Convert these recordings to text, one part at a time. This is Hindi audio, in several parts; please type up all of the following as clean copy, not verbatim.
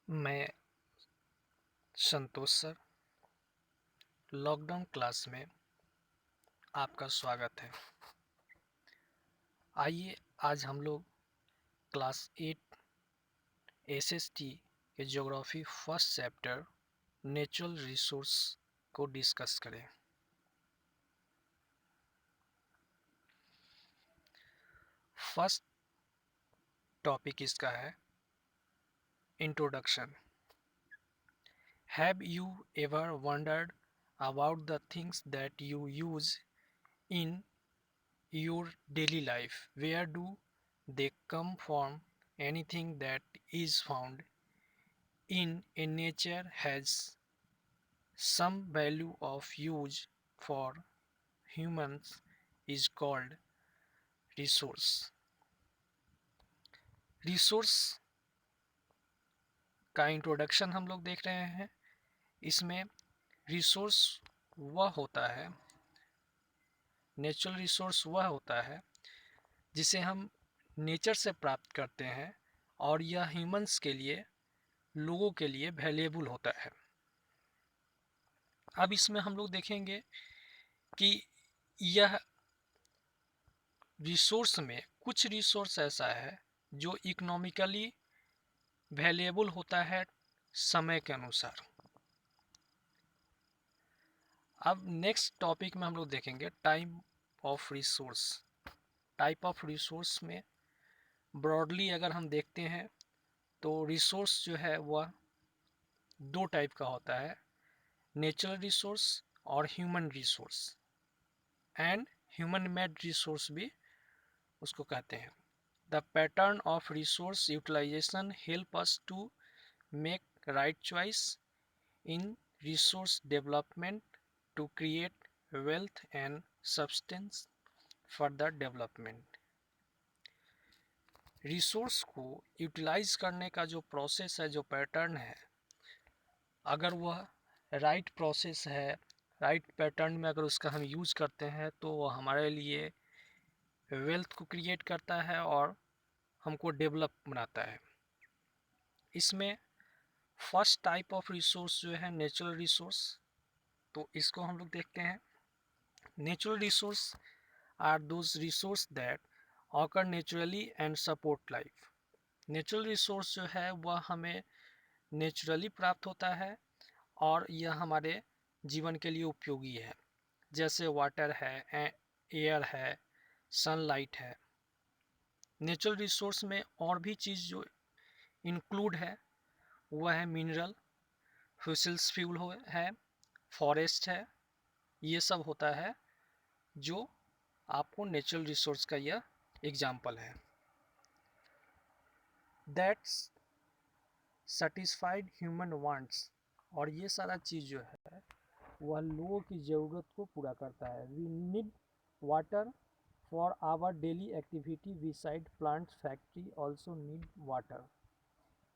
मैं संतोष सर, लॉकडाउन क्लास में आपका स्वागत है। आइए आज हम लोग क्लास 8 एसएसटी के geography first chapter natural resource को डिस्कस करें। फर्स्ट टॉपिक इसका है introduction. Have you ever wondered about the things that you use in your daily life? Where do they come from? Anything that is found in a nature has some value of use for humans is called resource. Resource का इंट्रोडक्शन हम लोग देख रहे हैं। इसमें रिसोर्स वह होता है, नेचुरल रिसोर्स वह होता है जिसे हम नेचर से प्राप्त करते हैं और यह ह्यूमंस के लिए, लोगों के लिए वैल्यूएबल होता है। अब इसमें हम लोग देखेंगे कि यह रिसोर्स में कुछ रिसोर्स ऐसा है जो इकोनॉमिकली वैल्यूएबल होता है समय के अनुसार। अब नेक्स्ट टॉपिक में हम लोग देखेंगे type of resource. Type of resource में ब्रॉडली अगर हम देखते हैं तो रिसोर्स जो है वह दो टाइप का होता है, नेचुरल रिसोर्स और human resource, and human made resource भी उसको कहते हैं। The pattern of resource utilisation help us to make right choice in resource development to create wealth and substance for the development. Resource को यूटिलाइज करने का जो प्रोसेस है, जो पैटर्न है, अगर वह राइट प्रोसेस है, राइट पैटर्न में अगर उसका हम यूज करते हैं तो वह हमारे लिए वेल्थ को क्रिएट करता है और हमको डेवलप बनाता है। इसमें फर्स्ट टाइप ऑफ रिसोर्स जो है नेचुरल रिसोर्स, तो इसको हम लोग देखते हैं। Natural resource are those resource that occur naturally and support life. Natural resource जो है वह हमें नेचुरली प्राप्त होता है और यह हमारे जीवन के लिए उपयोगी है, जैसे वाटर है, एयर है, सनलाइट है। नेचुरल रिसोर्स में और भी चीज़ जो इंक्लूड है वह है मिनरल, फॉसिल्स फ्यूल है, फॉरेस्ट है। ये सब होता है जो आपको नेचुरल रिसोर्स का यह एग्जाम्पल है। दैट्स सेटिस्फाइड ह्यूमन वांट्स, और ये सारा चीज़ जो है वह लोगों की ज़रूरत को पूरा करता है। We need water for our daily activity, beside plants factory also need water.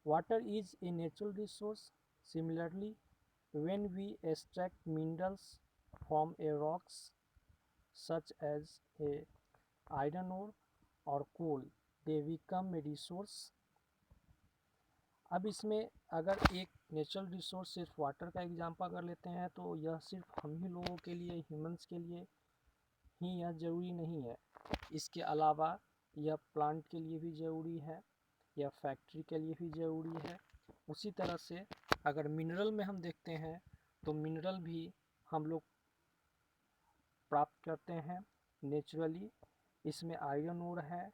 Water is a natural resource. Similarly, when we extract minerals from a rocks such as a iron ore or coal, they become a resource. अब इसमें अगर एक नेचुरल रिसोर्स सिर्फ वाटर का एग्जांपल अगर लेते हैं तो यह सिर्फ हम ही लोगों के लिए, ह्यूमंस के लिए ही यह ज़रूरी नहीं है। इसके अलावा यह प्लांट के लिए भी ज़रूरी है, या फैक्ट्री के लिए भी ज़रूरी है। उसी तरह से अगर मिनरल में हम देखते हैं तो मिनरल भी हम लोग प्राप्त करते हैं नेचुरली। इसमें आयरन ओर है,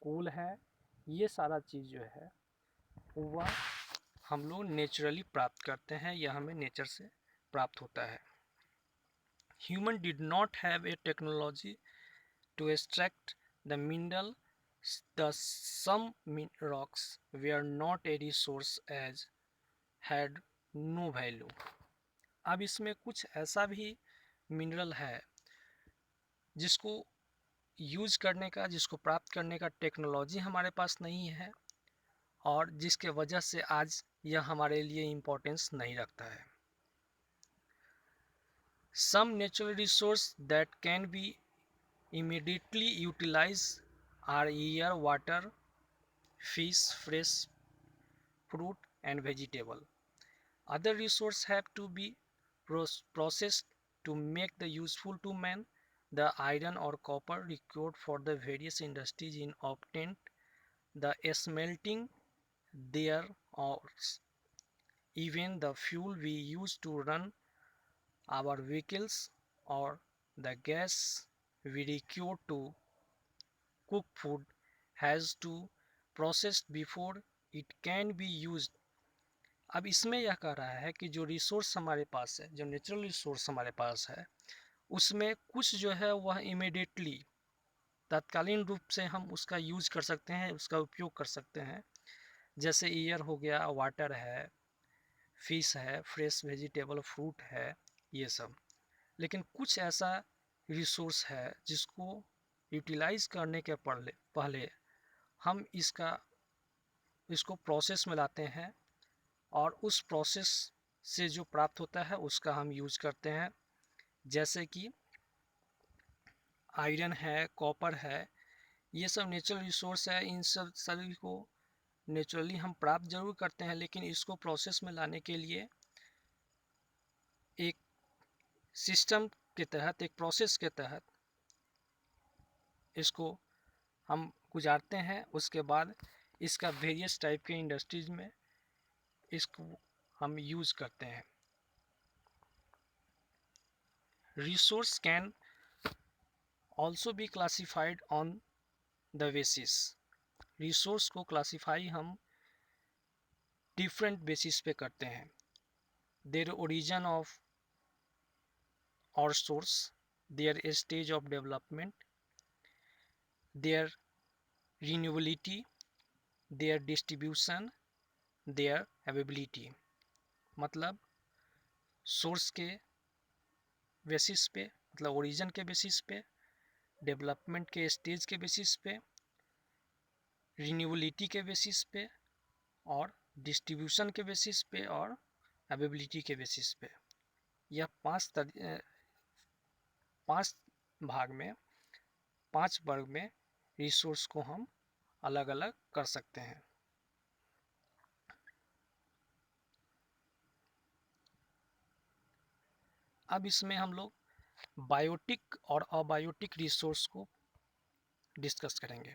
कोल है, ये सारा चीज़ जो है वह हम लोग नेचुरली प्राप्त करते हैं, यह हमें नेचर से प्राप्त होता है। Human did not have a technology to extract the mineral, the some rocks were not a resource as had no value. अब इसमें कुछ ऐसा भी मिनरल है जिसको यूज करने का, जिसको प्राप्त करने का टेक्नोलॉजी हमारे पास नहीं है और जिसके वजह से आज यह हमारे लिए इम्पोर्टेंस नहीं रखता है। Some natural resource that can be immediately utilized are air, water, fish, fresh fruit and vegetable. Other resources have to be processed to make the useful to man. The iron or copper required for the various industries in obtained the smelting their ores. Even the fuel we use to run our vehicles or the gas we require to cook food has to processed before it can be used. अब इसमें यह कह रहा है कि जो रिसोर्स हमारे पास है, जो नेचुरल रिसोर्स हमारे पास है, उसमें कुछ जो है वह इमीडिएटली तत्कालीन रूप से हम उसका यूज कर सकते हैं, उसका उपयोग कर सकते हैं, जैसे एयर हो गया, वाटर है, फिश है, फ्रेश वेजिटेबल फ्रूट है, ये सब। लेकिन कुछ ऐसा रिसोर्स है जिसको यूटिलाइज करने के पहले हम इसको प्रोसेस में लाते हैं और उस प्रोसेस से जो प्राप्त होता है उसका हम यूज करते हैं, जैसे कि आयरन है, कॉपर है, ये सब नेचुरल रिसोर्स है। इन सब सभी को नेचुरली हम प्राप्त जरूर करते हैं, लेकिन इसको प्रोसेस में लाने के लिए एक सिस्टम के तहत, एक प्रोसेस के तहत इसको हम गुजारते हैं। उसके बाद इसका वेरियस टाइप के इंडस्ट्रीज में इसको हम यूज करते हैं। Resource can also be classified on the basis. Resource को क्लासीफाई हम डिफरेंट बेसिस पे करते हैं। देयर ओरिजिन ऑफ और source, their stage of development, their renewability, their distribution, their availability. मतलब सोर्स के बेसिस पे, मतलब ओरिजिन के बेसिस पे, डेवलपमेंट के स्टेज के बेसिस पे, रिन्यूएबिलिटी के बेसिस पे और डिस्ट्रीब्यूशन के बेसिस पे और अवेबिलिटी के बेसिस पे। यह पांच भाग में, 5 वर्ग में रिसोर्स को हम अलग अलग कर सकते हैं। अब इसमें हम लोग बायोटिक और अबायोटिक रिसोर्स को डिस्कस करेंगे।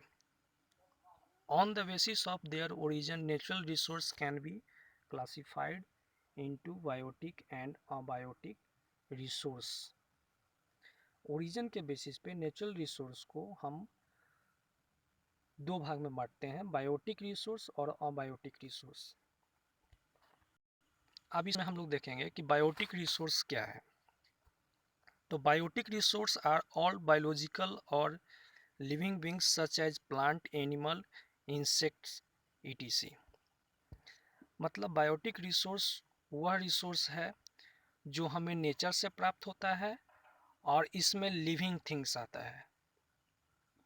On the basis of their origin, natural resource can be classified into biotic and abiotic resource. Origin के बेसिस पे नेचुरल रिसोर्स को हम 2 भाग में बांटते हैं, बायोटिक रिसोर्स और अबायोटिक रिसोर्स। अब इसमें हम लोग देखेंगे कि बायोटिक रिसोर्स क्या है। तो biotic resource are all biological और living beings such as plant, animal, insects, etc। मतलब बायोटिक रिसोर्स वह रिसोर्स है जो हमें नेचर से प्राप्त होता है और इसमें लिविंग थिंग्स आता है।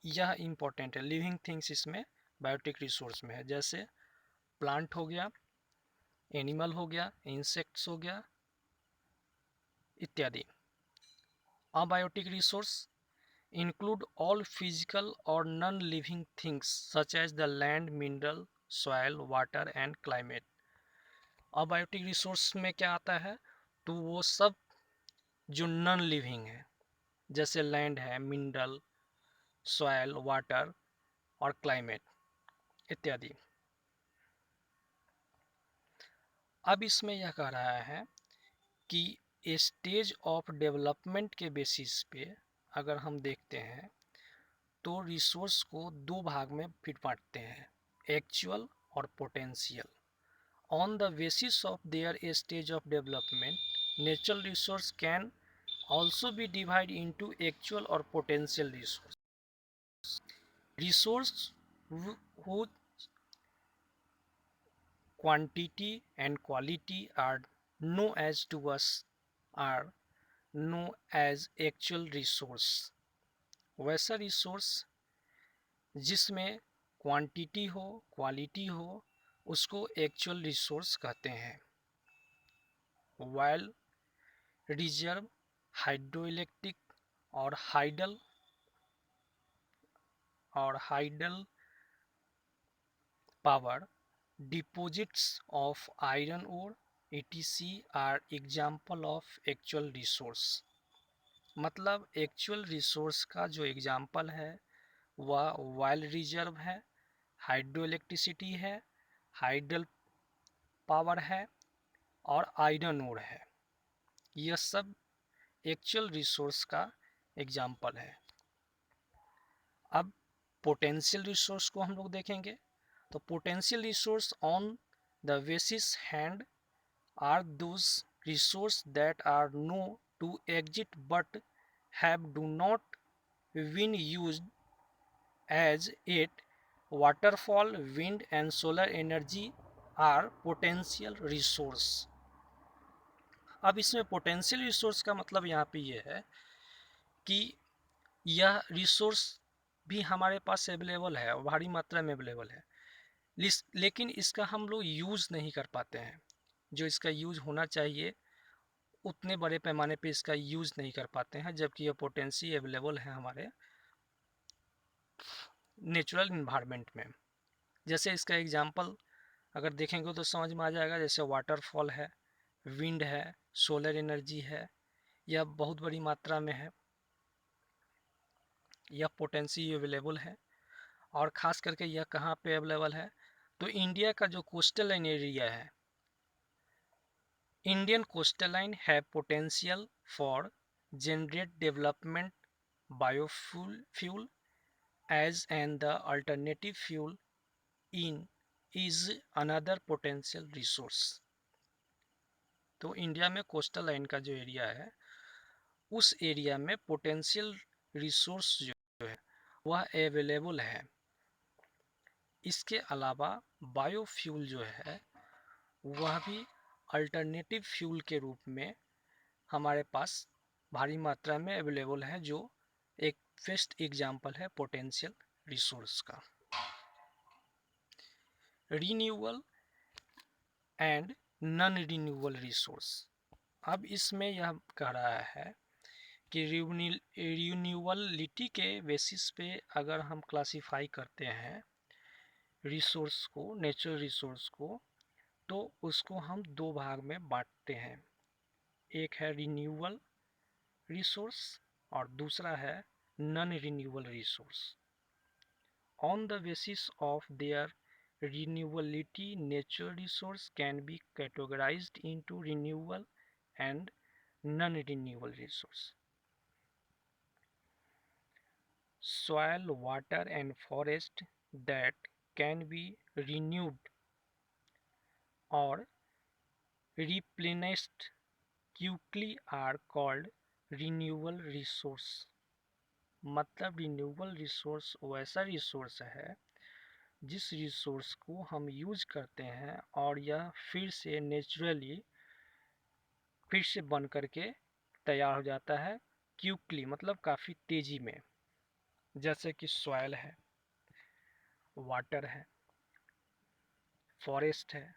यह इम्पोर्टेंट है, लिविंग थिंग्स इसमें बायोटिक रिसोर्स में है, जैसे प्लांट हो गया, एनिमल हो गया, इंसेक्ट्स हो गया, इत्यादि। Abiotic resource include all physical or non-living things such as the land, mineral, soil, water and climate। Abiotic resource में क्या आता है, तो वो सब जो नॉन लिविंग है, जैसे लैंड है, मिनरल, सॉइल, वाटर और क्लाइमेट इत्यादि। अब इसमें यह कह रहा है कि स्टेज ऑफ डेवलपमेंट के बेसिस पे अगर हम देखते हैं तो रिसोर्स को 2 भाग में फिर बांटते हैं, एक्चुअल और potential. On the basis of their stage of development, natural resource can also be divide into actual और potential resource. Resource whose quantity and quality are known as to us are known as actual resource। वैसा रिसोर्स जिसमें क्वांटिटी हो, क्वालिटी हो, उसको एक्चुअल रिसोर्स कहते हैं। वाइल रिजर्व, हाइड्रोइलेक्ट्रिक और hydel power deposits of iron ore etc are example of actual resource. मतलब एक्चुअल रिसोर्स का जो एग्जाम्पल है वह ऑयल रिजर्व है, हाइड्रो इलेक्ट्रिसिटी है, हाइडल पावर है और आयरन ओर है। यह सब एक्चुअल रिसोर्स का एग्जाम्पल है। अब पोटेंशियल रिसोर्स को हम लोग देखेंगे। तो potential resource on the basis hand are those resource that are known to exist but have do not been used as it. Waterfall, wind and solar energy are potential resource. अब इसमें पोटेंशियल रिसोर्स का मतलब यहाँ पे ये है कि यह रिसोर्स भी हमारे पास अवेलेबल है और भारी मात्रा में अवेलेबल है, लेकिन इसका हम लोग यूज़ नहीं कर पाते हैं। जो इसका यूज़ होना चाहिए उतने बड़े पैमाने पे इसका यूज़ नहीं कर पाते हैं, जबकि यह पोटेंशियल अवेलेबल है हमारे नेचुरल इन्वायरमेंट में। जैसे इसका एग्जांपल अगर देखेंगे तो समझ में आ जाएगा। जैसे वाटरफॉल है, विंड है, सोलर एनर्जी है, यह बहुत बड़ी मात्रा में है, यह पोटेंशियल अवेलेबल है। और ख़ास करके यह कहाँ पे अवेलेबल है, तो इंडिया का जो कोस्टल लाइन एरिया है, इंडियन कोस्टल लाइन है potential for generate development biofuel as and the alternative fuel in is another potential resource. तो इंडिया में कोस्टल लाइन का जो एरिया है उस एरिया में पोटेंशियल रिसोर्स जो है वह अवेलेबल है। इसके अलावा बायोफ्यूल जो है वह भी अल्टरनेटिव फ्यूल के रूप में हमारे पास भारी मात्रा में अवेलेबल है, जो एक बेस्ट एग्जाम्पल है पोटेंशियल रिसोर्स का। Renewable and non renewable resource. अब इसमें यह कह रहा है कि रिन्यूएबिलिटी के बेसिस पे अगर हम क्लासिफाई करते हैं रिसोर्स को, नेचुरल रिसोर्स को, तो उसको हम दो भाग में बांटते हैं। एक है रिन्यूएबल रिसोर्स और दूसरा है non renewable resource. On the basis of there renewability, natural resource can be categorized into renewable and non-renewable resource. Soil, water and forest that can be renewed or replenished quickly are called renewable resource। मतलब रिन्यूएबल रिसोर्स वैसा रिसोर्स है जिस रिसोर्स को हम यूज करते हैं और यह फिर से नेचुरली फिर से बन करके तैयार हो जाता है क्विकली, मतलब काफ़ी तेज़ी में। जैसे कि सॉइल है, वाटर है, फॉरेस्ट है,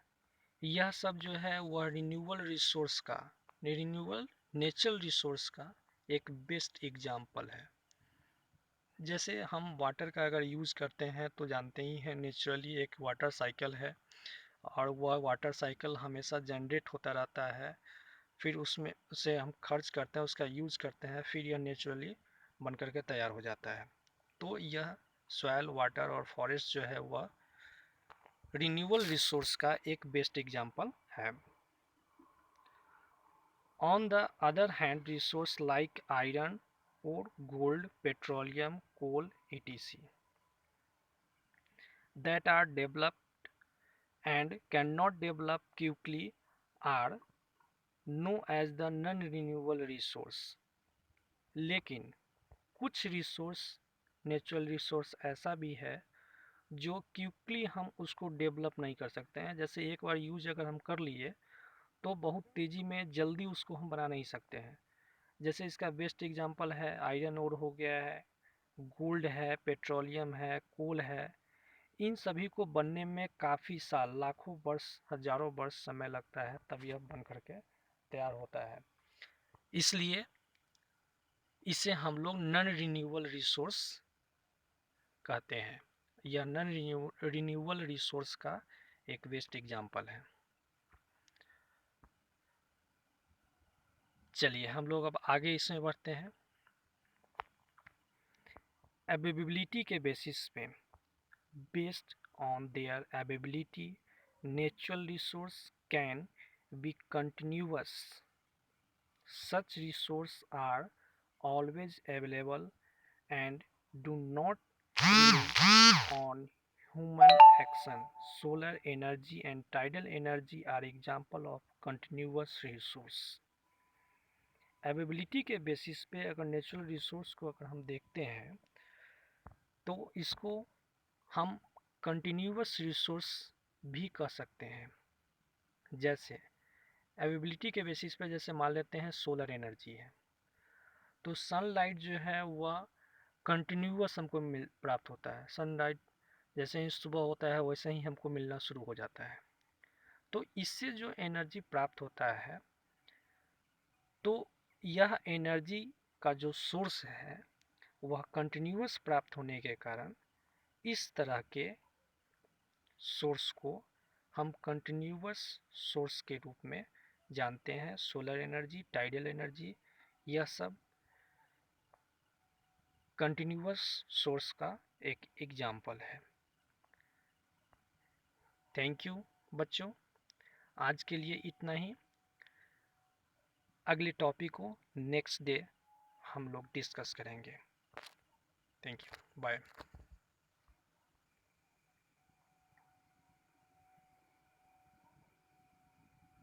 यह सब जो है वह रिन्यूएबल रिसोर्स का, रिन्यूएबल नेचुरल रिसोर्स का एक बेस्ट एग्जाम्पल है। जैसे हम वाटर का अगर यूज़ करते हैं तो जानते ही हैं नेचुरली एक वाटर साइकिल है और वह वाटर साइकिल हमेशा जनरेट होता रहता है, फिर उसमें उसे हम खर्च करते हैं, उसका यूज़ करते हैं, फिर यह नेचुरली बन करके तैयार हो जाता है। तो यह सॉइल, वाटर और फॉरेस्ट जो है वह रिन्यूएबल रिसोर्स का एक बेस्ट एग्जाम्पल है। On the other hand resource like iron और gold, petroleum, coal etc that are developed and cannot develop quickly are known as the non-renewable resource। लेकिन कुछ रिसोर्स, नेचुरल रिसोर्स ऐसा भी है जो क्विकली हम उसको डेवलप नहीं कर सकते हैं। जैसे एक बार यूज अगर हम कर लिए तो बहुत तेज़ी में जल्दी उसको हम बना नहीं सकते हैं। जैसे इसका बेस्ट एग्जांपल है आयरन ओर हो गया है, गोल्ड है, पेट्रोलियम है, कोल है। इन सभी को बनने में काफ़ी साल, लाखों वर्ष, हजारों वर्ष समय लगता है, तब यह बन करके तैयार होता है। इसलिए इसे हम लोग नॉन रिन्यूएबल रिसोर्स कहते हैं। यह नॉन रिन्यूएबल रिसोर्स का एक बेस्ट एग्जाम्पल है। चलिए हम लोग अब आगे इसमें बढ़ते हैं। अवेलेबिलिटी के बेसिस पे, based on their availability, natural resource can B continuous. Such resources are always available and do not rely on human action. Solar energy and tidal energy are example of continuous resource. Availability के बेसिस पे अगर नेचुरल रिसोर्स को अगर हम देखते हैं तो इसको हम कंटिन्यूस रिसोर्स भी कह सकते हैं। जैसे अवेलेबिलिटी के बेसिस पे जैसे मान लेते हैं सोलर एनर्जी है, तो सनलाइट जो है वह कंटिन्यूस हमको प्राप्त होता है। सनलाइट जैसे ही सुबह होता है वैसे ही हमको मिलना शुरू हो जाता है। तो इससे जो एनर्जी प्राप्त होता है, तो यह एनर्जी का जो सोर्स है वह कंटिन्यूस प्राप्त होने के कारण इस तरह के सोर्स को हम कंटिन्यूस सोर्स के रूप में जानते हैं। सोलर एनर्जी, टाइडल एनर्जी, यह सब कंटिन्यूस सोर्स का एक एग्जाम्पल है। थैंक यू बच्चों, आज के लिए इतना ही। अगले टॉपिक को नेक्स्ट डे हम लोग डिस्कस करेंगे। Thank you, bye.